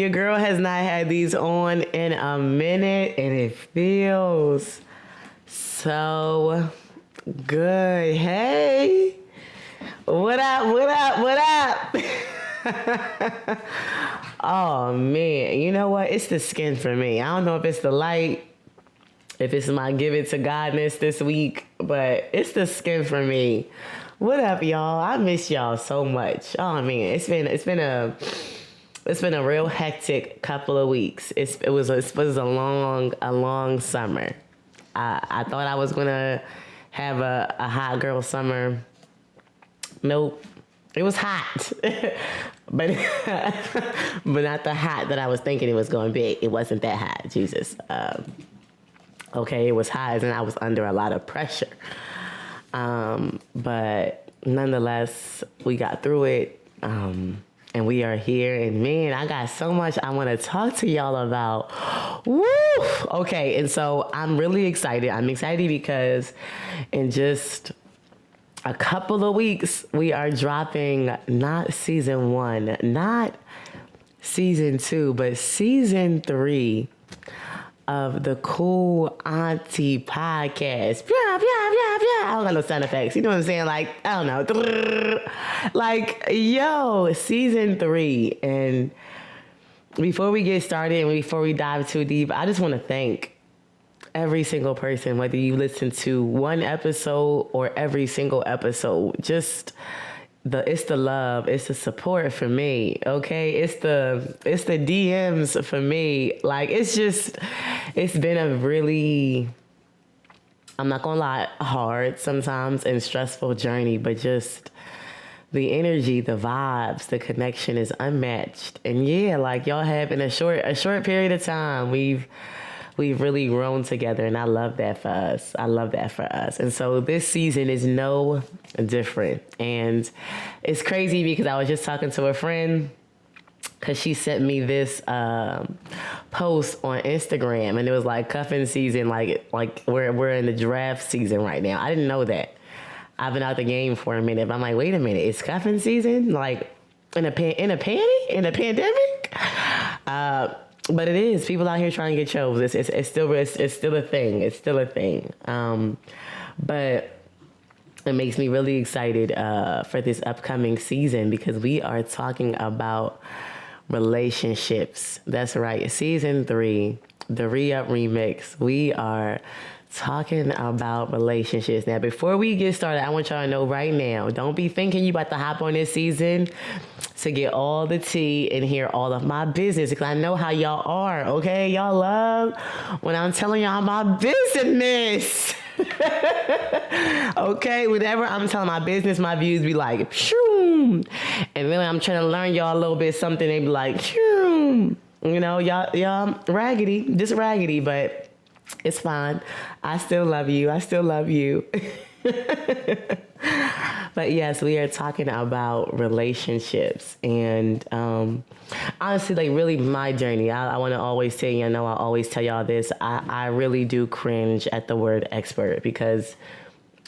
your girl has not had these on in a minute, and it feels so good. Hey, what up, what up, what up? Oh, man. You know what? It's the skin for me. I don't know if it's the light, if it's my give it to Godness this week, but it's the skin for me. What up, y'all? I miss y'all so much. Oh, man. It's been a real hectic couple of weeks. It was a long summer. I thought I was gonna have a hot girl summer. Nope, it was hot, but but not the hot that I was thinking it was going to be. It wasn't that hot. Jesus. Okay, it was hot, and I was under a lot of pressure. But nonetheless, we got through it. And we are here, and man, I got so much I want to talk to y'all about. Woo! Okay, and so I'm really excited. I'm excited because in just a couple of weeks, we are dropping not season 1, not season 2, but season 3 of the Cool Auntie podcast. I don't got no sound effects. You know what I'm saying? Like, I don't know. Like, yo, season 3. And before we get started and before we dive too deep, I just want to thank every single person, whether you listen to one episode or every single episode. Just it's the love, it's the support for me, okay? It's the DMs for me. Like, it's been a really, I'm not gonna lie, hard sometimes and stressful journey, but just the energy, the vibes, the connection is unmatched. And yeah, like, y'all have in a short period of time, we've really grown together, and I love that for us. I love that for us. And so this season is no different. And it's crazy because I was just talking to a friend because she sent me this post on Instagram, and it was like cuffing season, like we're in the draft season right now. I didn't know that. I've been out the game for a minute, but I'm like, wait a minute, it's cuffing season? Like in a pandemic? But it is. People out here trying to get chose. It's still a thing. It's still a thing. But it makes me really excited for this upcoming season because we are talking about relationships. That's right. Season 3, the Re-Up Remix. We are talking about relationships. Now, before we get started, I want y'all to know right now, don't be thinking you about to hop on this season to get all the tea and hear all of my business, because I know how y'all are, okay? Y'all love when I'm telling y'all my business. Okay, whenever I'm telling my business, my views be like, shroom. And then when I'm trying to learn y'all a little bit something, they be like, shroom. You know, y'all raggedy, just raggedy, but it's fine. I still love you. I still love you. But yes, we are talking about relationships, and honestly, like, really my journey. I want to always say, I always tell y'all this. I really do cringe at the word expert, because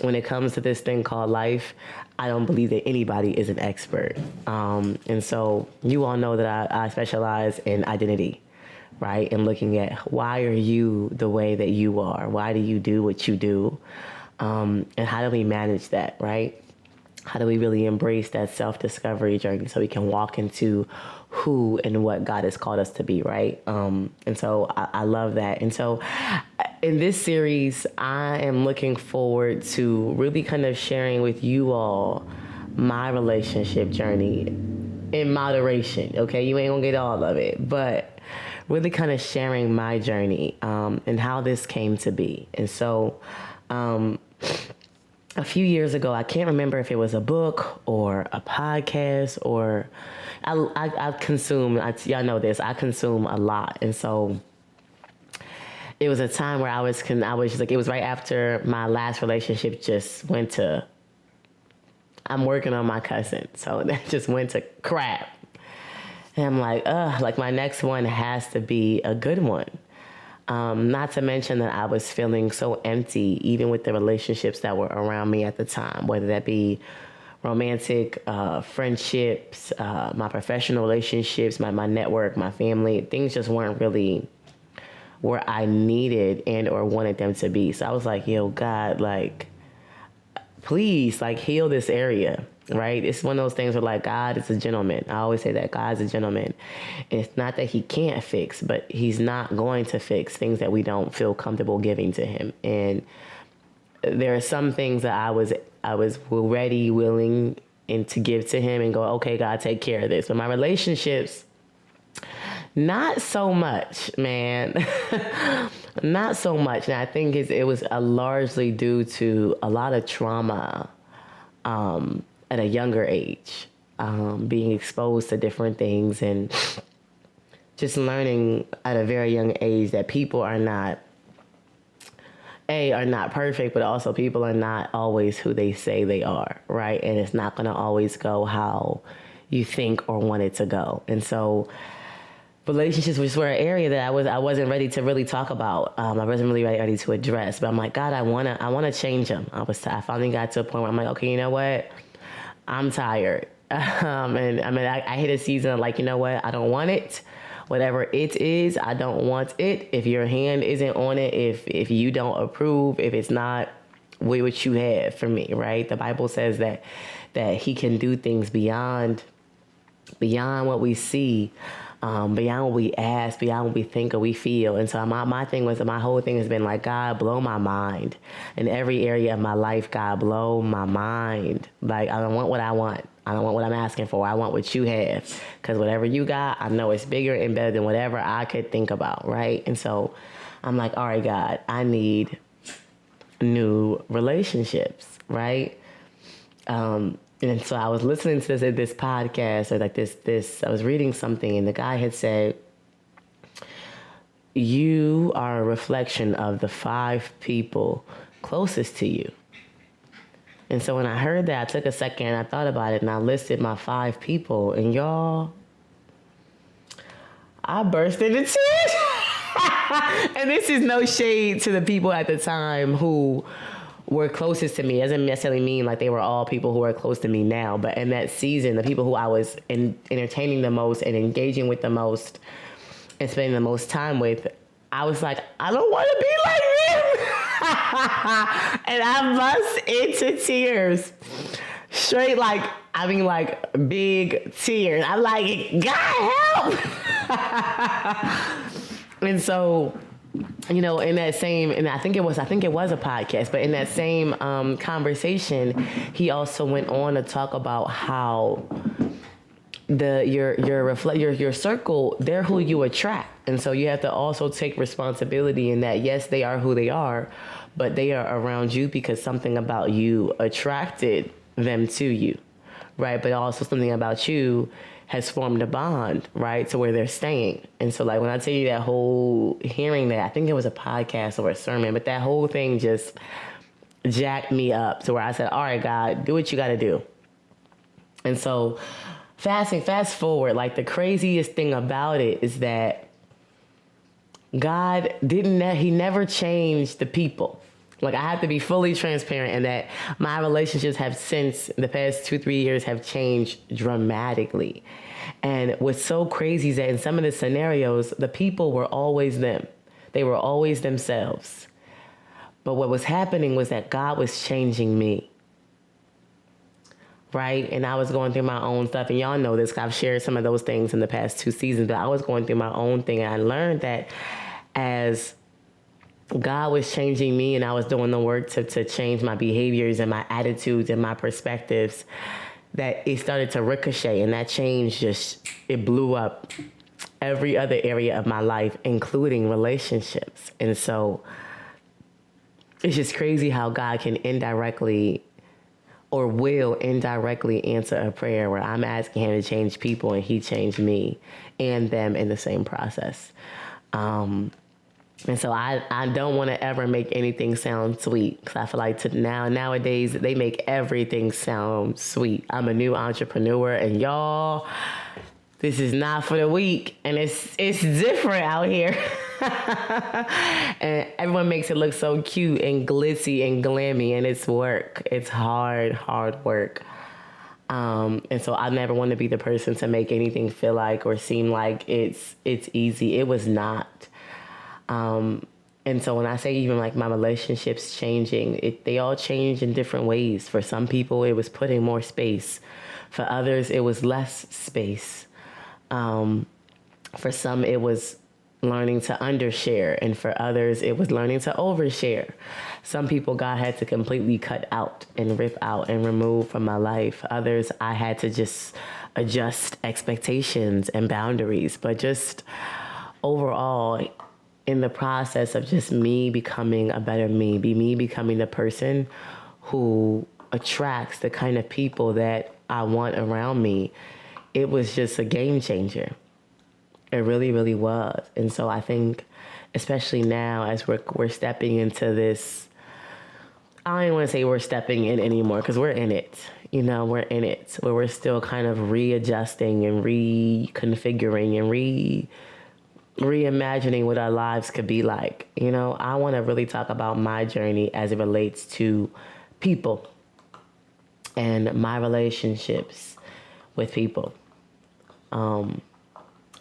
when it comes to this thing called life, I don't believe that anybody is an expert. And so you all know that I specialize in identity, right? And looking at why are you the way that you are? Why do you do what you do? And how do we manage that, right? How do we really embrace that self-discovery journey so we can walk into who and what God has called us to be, right? And so I love that. And so in this series, I am looking forward to really kind of sharing with you all my relationship journey in moderation, okay? You ain't gonna get all of it, but really kind of sharing my journey and how this came to be. And so a few years ago, I can't remember if it was a book or a podcast or I consume, y'all know this, I consume a lot. And so it was a time where I was just like, it was right after my last relationship just went to, I'm working on my cousin. So that just went to crap. And I'm like, like my next one has to be a good one. Not to mention that I was feeling so empty, even with the relationships that were around me at the time, whether that be romantic friendships, my professional relationships, my network, my family, things just weren't really where I needed and or wanted them to be. So I was like, yo, God, like, please, like, heal this area, right? It's one of those things where, like, God is a gentleman. I always say that God's a gentleman. And it's not that he can't fix, but he's not going to fix things that we don't feel comfortable giving to him. And there are some things that I was ready, willing, and to give to him and go, okay, God, take care of this. But my relationships, not so much, man. Not so much. And I think it was largely due to a lot of trauma at a younger age, being exposed to different things and just learning at a very young age that people are not perfect, but also people are not always who they say they are, right? And it's not going to always go how you think or want it to go. And so relationships were an area that I wasn't ready to really talk about. I wasn't really ready to address. But I'm like, God, I wanna change them. I finally got to a point where I'm like, okay, you know what? I'm tired. And I mean, I hit a season of like, you know what? I don't want it. Whatever it is, I don't want it. If your hand isn't on it, if you don't approve, if it's not what you have for me, right? The Bible says that he can do things beyond what we see, beyond what we ask, beyond what we think or we feel. And so my whole thing has been like, God, blow my mind. In every area of my life, God, blow my mind. Like, I don't want what I want. I don't want what I'm asking for. I want what you have. Because whatever you got, I know it's bigger and better than whatever I could think about, right? And so I'm like, all right, God, I need new relationships, right? And so I was listening to this podcast, or like this, I was reading something, and the guy had said, you are a reflection of the 5 people closest to you. And so when I heard that, I took a second, I thought about it, and I listed my 5 people, and y'all, I burst into tears. And this is no shade to the people at the time who were closest to me. It doesn't necessarily mean like they were all people who are close to me now, but in that season, the people who I was entertaining the most and engaging with the most and spending the most time with, I was like, I don't want to be like them. And I bust into tears. Straight, like big tears. I'm like, God help. And so, you know, in that same, and I think it was a podcast, but in that same conversation, he also went on to talk about how your circle, they're who you attract. And so you have to also take responsibility in that, yes, they are who they are, but they are around you because something about you attracted them to you, right? But also something about you has formed a bond, right, to where they're staying. And so, like, when I tell you that whole hearing that, I think it was a podcast or a sermon, but that whole thing just jacked me up to where I said, all right, God, do what you got to do. And so fast forward, like, the craziest thing about it is that God he never changed the people. Like, I have to be fully transparent in that my relationships have since the past 2-3 years have changed dramatically. And what's so crazy is that in some of the scenarios, the people were always them. They were always themselves. But what was happening was that God was changing me. Right? And I was going through my own stuff. And y'all know this, 'cause I've shared some of those things in the past 2 seasons. But I was going through my own thing. And I learned that as God was changing me and I was doing the work to change my behaviors and my attitudes and my perspectives, that it started to ricochet, and that change it blew up every other area of my life, including relationships. And so it's just crazy how God can indirectly or will indirectly answer a prayer where I'm asking him to change people and he changed me and them in the same process. And so I don't want to ever make anything sound sweet, because I feel like nowadays they make everything sound sweet. I'm a new entrepreneur, and y'all, this is not for the weak, and it's different out here. And everyone makes it look so cute and glitzy and glammy, and it's work. It's hard work. And so I never want to be the person to make anything feel like or seem like it's easy. It was not. And so when I say even like my relationships changing, they all change in different ways. For some people, it was putting more space. For others, it was less space. For some, it was learning to undershare. And for others, it was learning to overshare. Some people God had to completely cut out and rip out and remove from my life. Others, I had to just adjust expectations and boundaries. But just overall, in the process of just me becoming a better me becoming the person who attracts the kind of people that I want around me, it was just a game changer. It really, really was. And so I think, especially now as we're stepping into this, I don't even want to say we're stepping in anymore because we're in it. You know, we're in it where we're still kind of readjusting and reconfiguring and reimagining what our lives could be like. You know, I want to really talk about my journey as it relates to people and my relationships with people.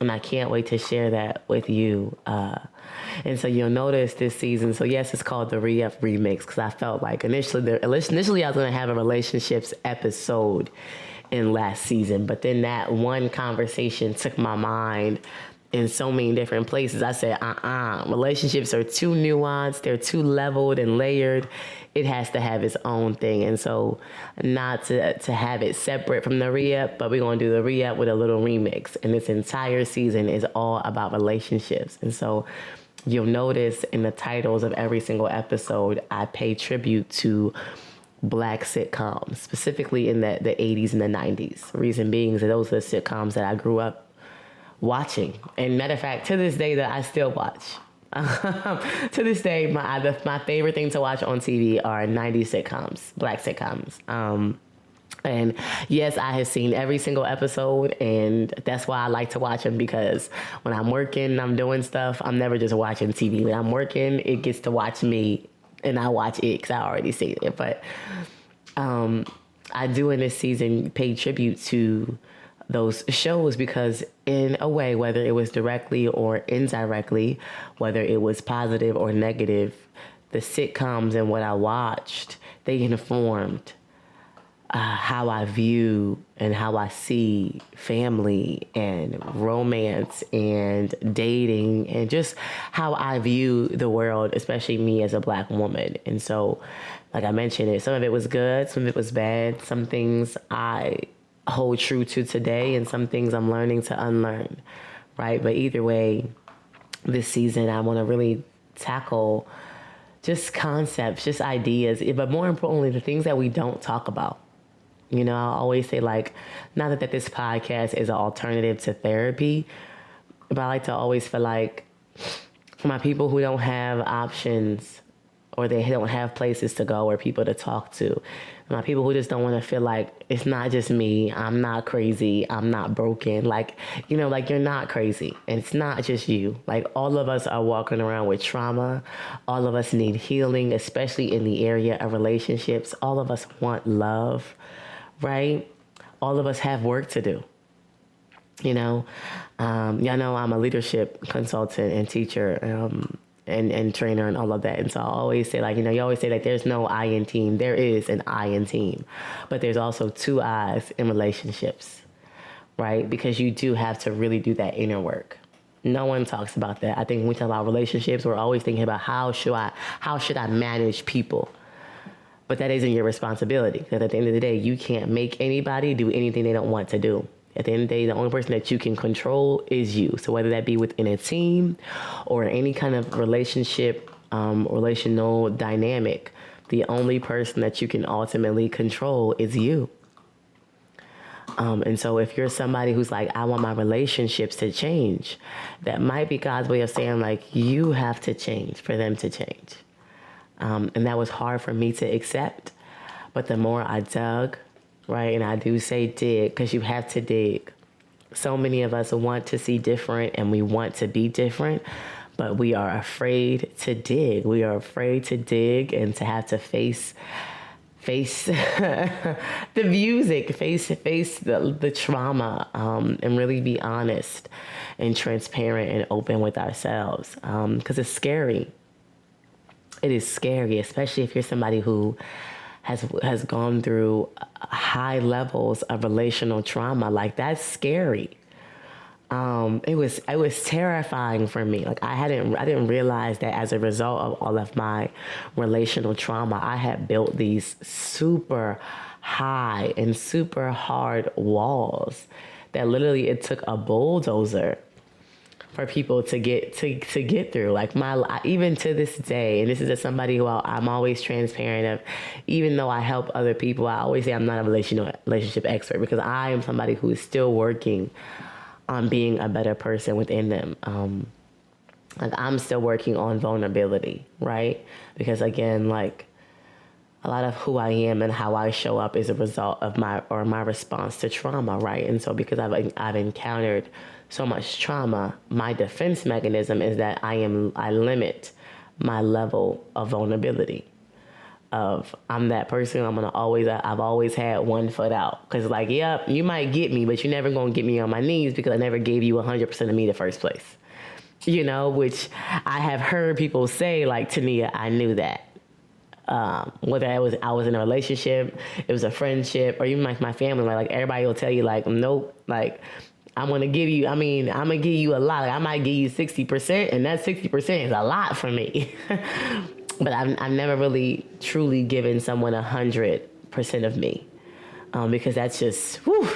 And I can't wait to share that with you. And so you'll notice this season, so yes, it's called the Re-Up Remix because I felt like initially I was going to have a relationships episode in last season, but then that one conversation took my mind in so many different places. I said, relationships are too nuanced, they're too leveled and layered. It has to have its own thing. And so not to have it separate from the re-up, but we're going to do the re-up with a little remix. And this entire season is all about relationships. And so you'll notice in the titles of every single episode, I pay tribute to Black sitcoms, specifically in the 80s and the 90s. Reason being is that those are the sitcoms that I grew up watching. And matter of fact, to this day that I still watch. To this day, my favorite thing to watch on TV are 90s sitcoms, Black sitcoms. And yes, I have seen every single episode, and that's why I like to watch them, because when I'm working and I'm doing stuff, I'm never just watching TV. When I'm working, it gets to watch me, and I watch it because I already seen it. But I do in this season pay tribute to those shows because in a way, whether it was directly or indirectly, whether it was positive or negative, the sitcoms and what I watched, they informed how I view and how I see family and romance and dating and just how I view the world, especially me as a Black woman. And so, like I mentioned, some of it was good, some of it was bad, some things I hold true to today and some things I'm learning to unlearn, right? But either way, this season I want to really tackle just concepts, just ideas, but more importantly, the things that we don't talk about. You know, I always say, like, not that this podcast is an alternative to therapy, but I like to always feel like for my people who don't have options or they don't have places to go or people to talk to, my people who just don't want to feel like it's not just me, I'm not crazy, I'm not broken. Like, you know, like you're not crazy. And it's not just you. Like all of us are walking around with trauma. All of us need healing, especially in the area of relationships. All of us want love, right? All of us have work to do. You know, y'all know I'm a leadership consultant and teacher, and trainer and all of that. And so I always say, like, you know, you always say that there's no I in team. There is an I in team, but there's also two I's in relationships, right? Because you do have to really do that inner work. No one talks about that. I think when we talk about relationships, we're always thinking about how should I manage people? But that isn't your responsibility. Because at the end of the day, you can't make anybody do anything they don't want to do. At the end of the day, the only person that you can control is you. So whether that be within a team or any kind of relationship, relational dynamic, the only person that you can ultimately control is you. And so if you're somebody who's like, I want my relationships to change, that might be God's way of saying, like, you have to change for them to change. And that was hard for me to accept. But the more I dug, right, and I do say dig because you have to dig. So many of us want to see different and we want to be different, but we are afraid to dig. We are afraid to dig and to have to face face the music, face the trauma, and really be honest and transparent and open with ourselves, because it's scary. It is scary, especially if you're somebody who has gone through high levels of relational trauma. Like, that's scary. It was terrifying for me. Like, I didn't realize that as a result of all of my relational trauma, I had built these super high and super hard walls that literally it took a bulldozer for people to get through. Like, even to this day, and this is as somebody who I'm always transparent of, even though I help other people, I always say I'm not a relationship expert, because I am somebody who is still working on being a better person within them. Like, I'm still working on vulnerability, right? Because again, like, a lot of who I am and how I show up is a result of my response to trauma, right? And so because I've encountered so much trauma, my defense mechanism is that I limit my level of vulnerability. I'm that person. I've always had one foot out. Cause like, yep, you might get me, but you're never gonna get me on my knees, because I never gave you 100% of me the first place. Which I have heard people say, like, Tania, I knew that. Whether I was in a relationship, it was a friendship, or even like my family, like everybody will tell you, like, nope, like, I'm gonna give you a lot. Like, I might give you 60%, and that 60% is a lot for me. But I've never really truly given someone 100% of me, because that's just, whew,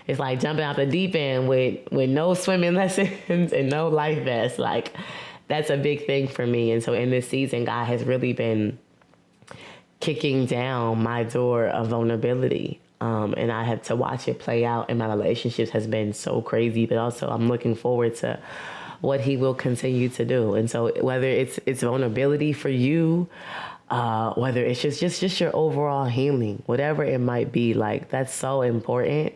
it's like jumping out the deep end with no swimming lessons and no life vest. Like, that's a big thing for me. And so in this season, God has really been kicking down my door of vulnerability. And I had to watch it play out in my relationships has been so crazy, but also I'm looking forward to what he will continue to do. And so whether it's vulnerability for you, whether it's just your overall healing, whatever it might be, like, that's so important.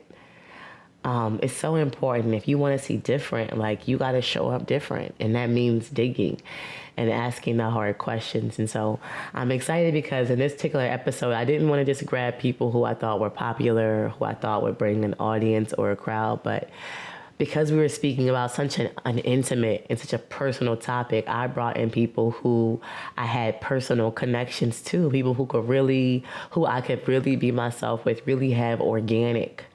It's so important. If you want to see different, like, you got to show up different. And that means digging and asking the hard questions. And so I'm excited because in this particular episode, I didn't want to just grab people who I thought were popular, who I thought would bring an audience or a crowd, but because we were speaking about such an intimate and such a personal topic, I brought in people who I had personal connections to, people who I could really be myself with, really have organic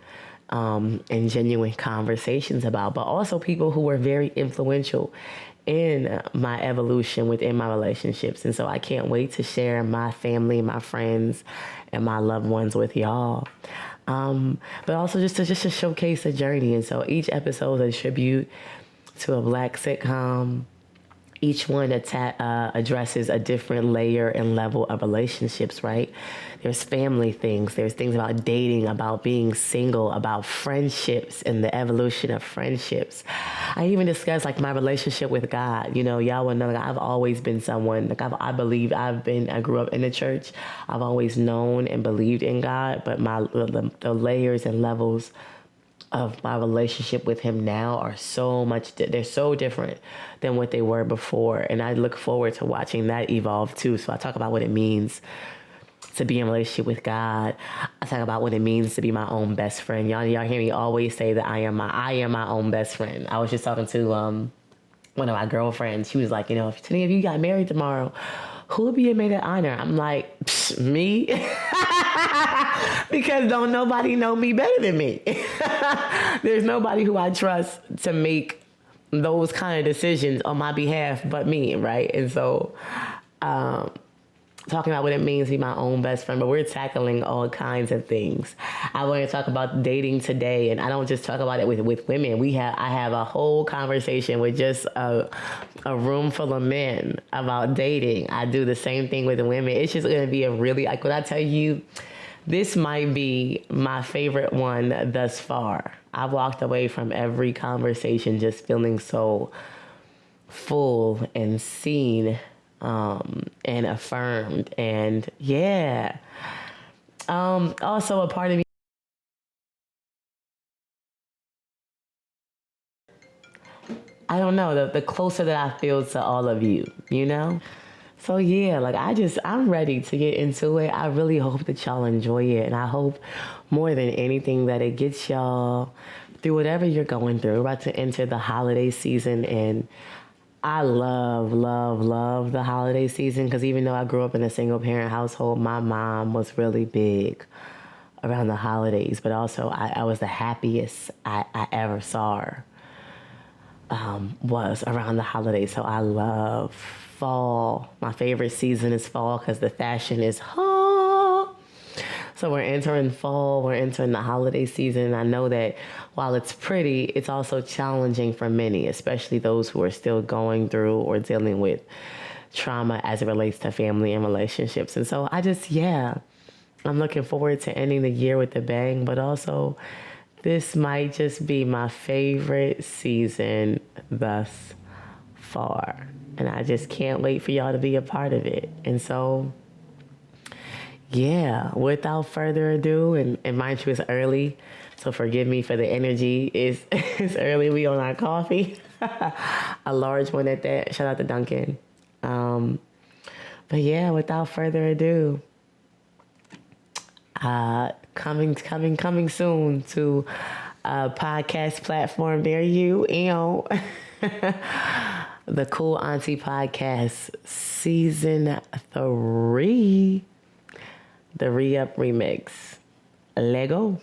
and genuine conversations about, but also people who were very influential in my evolution within my relationships. And so I can't wait to share my family, my friends, and my loved ones with y'all. But also just to showcase the journey. And so each episode is a tribute to a Black sitcom. Each one addresses a different layer and level of relationships, right? There's family things. There's things about dating, about being single, about friendships and the evolution of friendships. I even discussed, like, my relationship with God. Y'all will know, like, I've always been someone, like, I grew up in the church. I've always known and believed in God, but the layers and levels of my relationship with him now are they're so different than what they were before. And I look forward to watching that evolve too. So I talk about what it means to be in a relationship with God. I talk about what it means to be my own best friend. Y'all hear me always say that I am my own best friend. I was just talking to one of my girlfriends. She was like, if you got married tomorrow, who would be your maid of honor? I'm like, me? Because don't nobody know me better than me. There's nobody who I trust to make those kind of decisions on my behalf but me, right? And so talking about what it means to be my own best friend, but we're tackling all kinds of things. I want to talk about dating today, and I don't just talk about it with women. I have a whole conversation with just a room full of men about dating. I do the same thing with the women. It's just going to be like, when I tell you, this might be my favorite one thus far. I've walked away from every conversation just feeling so full and seen, and affirmed. And yeah. Also a part of me, I don't know, the closer that I feel to all of you, So yeah, like I'm ready to get into it. I really hope that y'all enjoy it, and I hope more than anything that it gets y'all through whatever you're going through. We're about to enter the holiday season, and I love, love, love the holiday season because even though I grew up in a single parent household, my mom was really big around the holidays, but also I was the happiest I ever saw her was around the holidays. So I love fall. My favorite season is fall because the fashion is so we're entering fall, we're entering the holiday season. I know that while it's pretty, it's also challenging for many, especially those who are still going through or dealing with trauma as it relates to family and relationships. And so yeah, I'm looking forward to ending the year with a bang, but also this might just be my favorite season thus far. And I just can't wait for y'all to be a part of it. And so yeah, without further ado, and mind you, it's early, so forgive me for the energy. It's early. We on our coffee, a large one at that. Shout out to Duncan. But yeah, without further ado, coming soon to a podcast platform near you. The Cool Auntie podcast, season 3. The Re-Up Remix. Lego.